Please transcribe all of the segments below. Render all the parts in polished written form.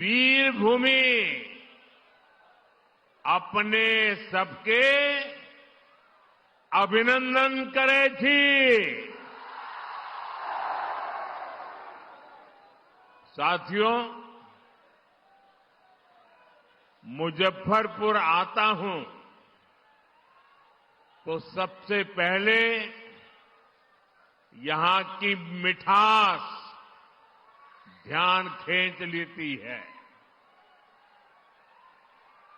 वीर भूमि अपने सबके અભિનંદન કરે છે। साथियों, मुजफ्फरपुर आता हूं तो सबसे पहले यहां की मिठास ध्यान खींच लेती है।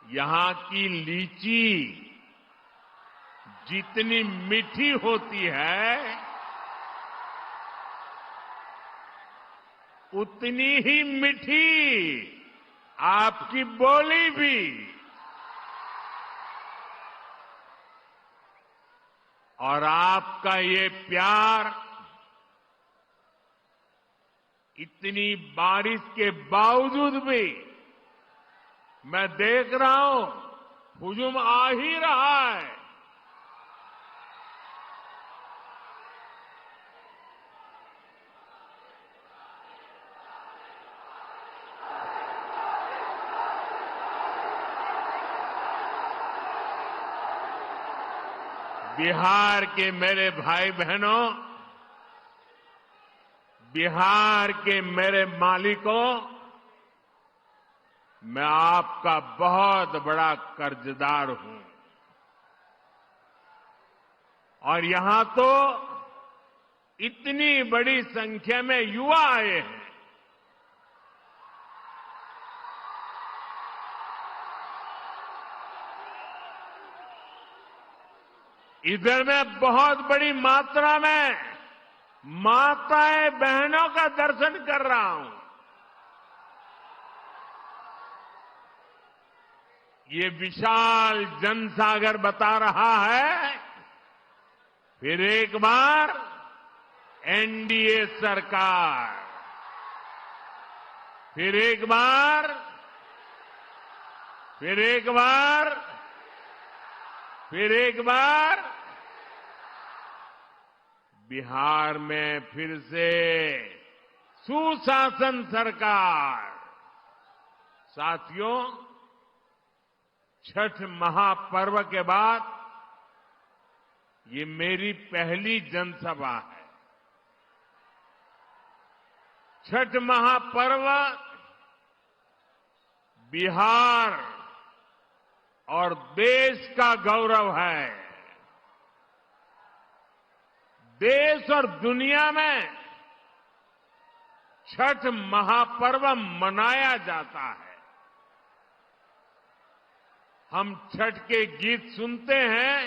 यहां की लीची जितनी मीठी होती है उतनी ही मीठी आपकी बोली भी। और आपका ये प्यार इतनी बारिश के बावजूद भी मैं देख रहा हूं हुजूम आ ही रहा है। बिहार के मेरे भाई बहनों, बिहार के मेरे मालिकों, मैं आपका बहुत बड़ा कर्जदार हूं। और यहां तो इतनी बड़ी संख्या में युवा आए हैं। इधर में बहुत बड़ी मात्रा में माताएं बहनों का दर्शन कर रहा हूं। ये विशाल जनसागर बता रहा है फिर एक बार एनडीए सरकार, फिर एक बार, फिर एक बार, फिर एक बार बिहार में फिर से सुशासन सरकार। साथियों, छठ महापर्व के बाद ये मेरी पहली जनसभा है। छठ महापर्व बिहार और देश का गौरव है। देश और दुनिया में छठ महापर्व मनाया जाता है। हम छठ के गीत सुनते हैं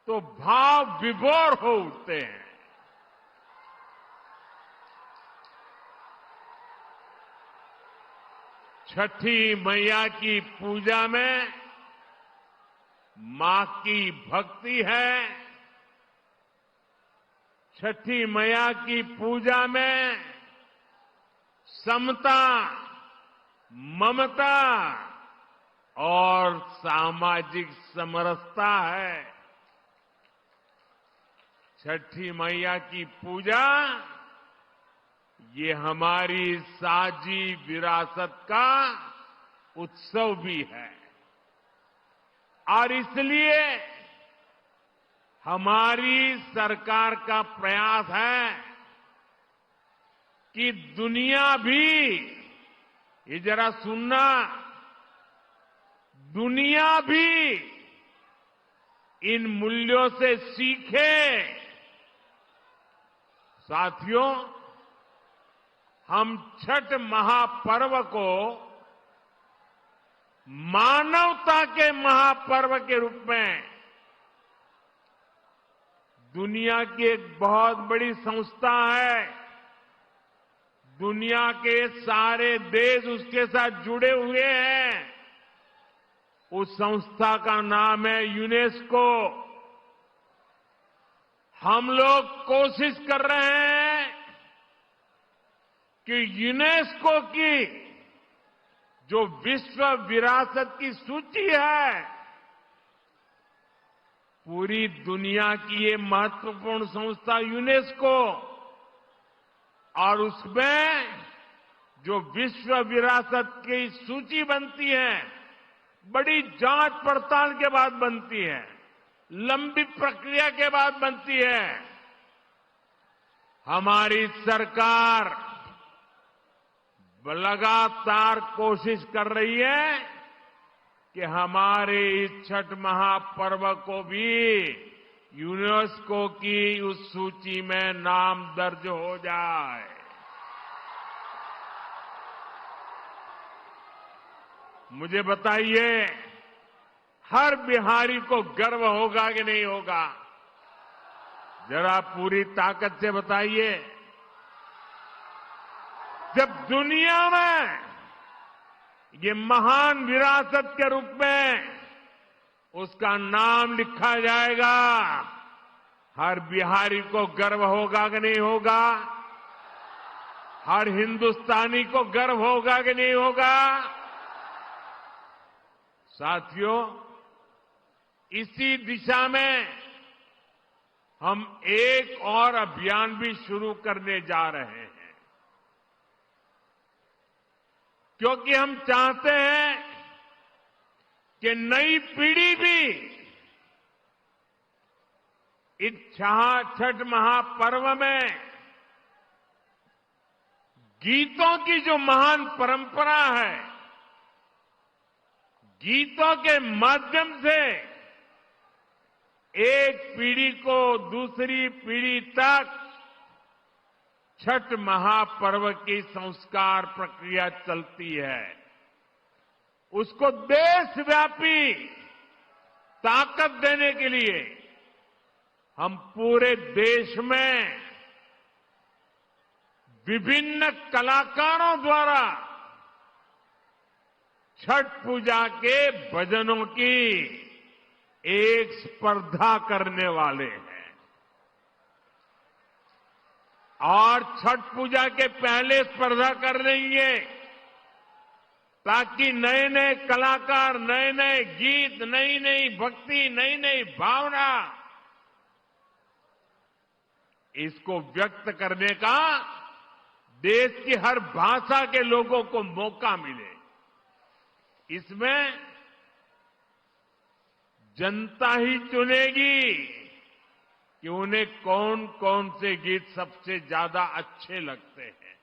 तो भाव विभोर हो उठते हैं। छठी मैया की पूजा में मां की भक्ति है। छठी मैया की पूजा में समता, ममता और सामाजिक समरसता है। छठी मैया की पूजा ये हमारी साझी विरासत का उत्सव भी है। और इसलिए हमारी सरकार का प्रयास है कि दुनिया भी, ये जरा सुनना, दुनिया भी इन मूल्यों से सीखे। साथियों, हम छठ महापर्व को मानवता के महापर्व के रूप में दुनिया की एक बहुत बड़ी संस्था है। दुनिया के सारे देश उसके साथ जुड़े हुए हैं। उस संस्था का नाम है यूनेस्को। हम लोग कोशिश कर रहे हैं कि यूनेस्को की जो विश्व विरासत की सूची है, पूरी दुनिया की ये महत्वपूर्ण संस्था यूनेस्को, और उसमें जो विश्व विरासत की सूची बनती है, बड़ी जांच पड़ताल के बाद बनती है, लंबी प्रक्रिया के बाद बनती है। हमारी सरकार लगातार कोशिश कर रही है कि हमारे इस छठ महापर्व को भी यूनेस्को की उस सूची में नाम दर्ज हो जाए। मुझे बताइए, हर बिहारी को गर्व होगा कि नहीं होगा? जरा पूरी ताकत से बताइए। जब दुनिया में ये महान विरासत के रूप में उसका नाम लिखा जाएगा, हर बिहारी को गर्व होगा कि नहीं होगा? हर हिंदुस्तानी को गर्व होगा कि नहीं होगा? साथियों, इसी दिशा में हम एक और अभियान भी शुरू करने जा रहे हैं, क्योंकि हम चाहते हैं कि नई पीढ़ी भी इस छठ महापर्व में गीतों की जो महान परंपरा है, गीतों के माध्यम से एक पीढ़ी को दूसरी पीढ़ी तक छठ महापर्व की संस्कार प्रक्रिया चलती है, उसको देशव्यापी ताकत देने के लिए हम पूरे देश में विभिन्न कलाकारों द्वारा छठ पूजा के भजनों की एक स्पर्धा करने वाले हैं। और छठ पूजा के पहले स्पर्धा कर लेंगे ताकि नए नए कलाकार, नए नए गीत, नई नई भक्ति, नई नई भावना, इसको व्यक्त करने का देश की हर भाषा के लोगों को मौका मिले। इसमें जनता ही चुनेगी कि उन्हें कौन कौन से गीत सबसे ज्यादा अच्छे लगते हैं।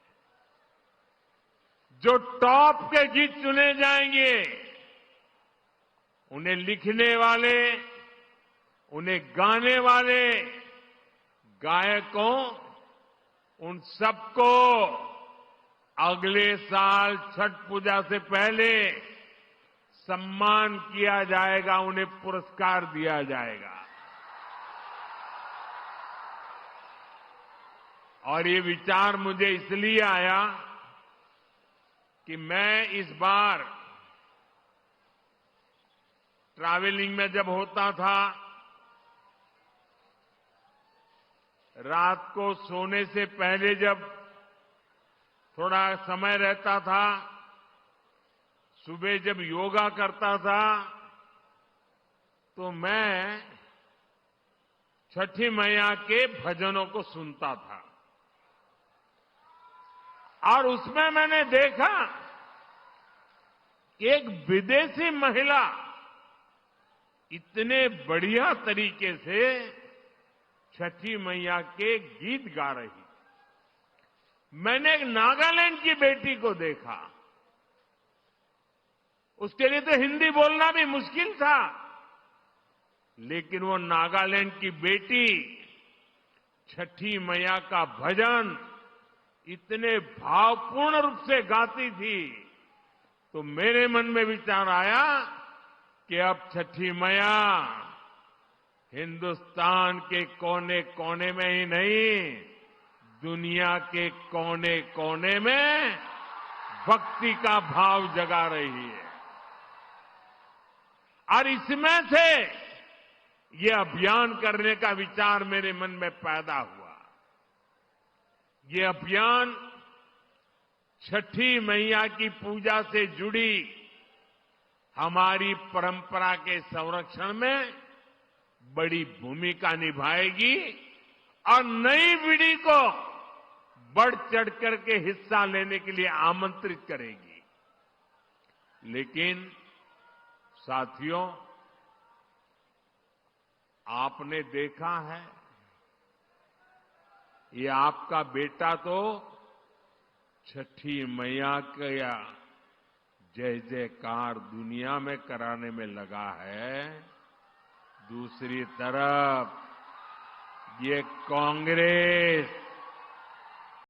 जो टॉप के गीत चुने जाएंगे, उन्हें लिखने वाले, उन्हें गाने वाले गायकों, उन सबको अगले साल छठ पूजा से पहले सम्मान किया जाएगा, उन्हें पुरस्कार दिया जाएगा। और ये विचार मुझे इसलिए आया कि मैं इस बार ट्रैवलिंग में जब होता था, रात को सोने से पहले जब थोड़ा समय रहता था, सुबह जब योगा करता था, तो मैं छठी मैया के भजनों को सुनता था। और उसमें मैंने देखा कि एक विदेशी महिला इतने बढ़िया तरीके से छठी मैया के गीत गा रही। मैंने एक नागालैंड की बेटी को देखा, उसके लिए तो हिंदी बोलना भी मुश्किल था, लेकिन वो नागालैंड की बेटी छठी मैया का भजन इतने भावपूर्ण रूप से गाती थी, तो मेरे मन में विचार आया कि अब छठी मैया हिंदुस्तान के कोने कोने में ही नहीं, दुनिया के कोने कोने में भक्ति का भाव जगा रही है। और इसमें से ये अभियान करने का विचार मेरे मन में पैदा हुआ। ये अभियान छठी मैया की पूजा से जुड़ी हमारी परंपरा के संरक्षण में बड़ी भूमिका निभाएगी और नई पीढ़ी को बढ़ चढ़ करके हिस्सा लेने के लिए आमंत्रित करेगी। लेकिन साथियों, आपने देखा है, ये आपका बेटा तो छठी मैया का जय जयकार दुनिया में कराने में लगा है। दूसरी तरफ ये कांग्रेस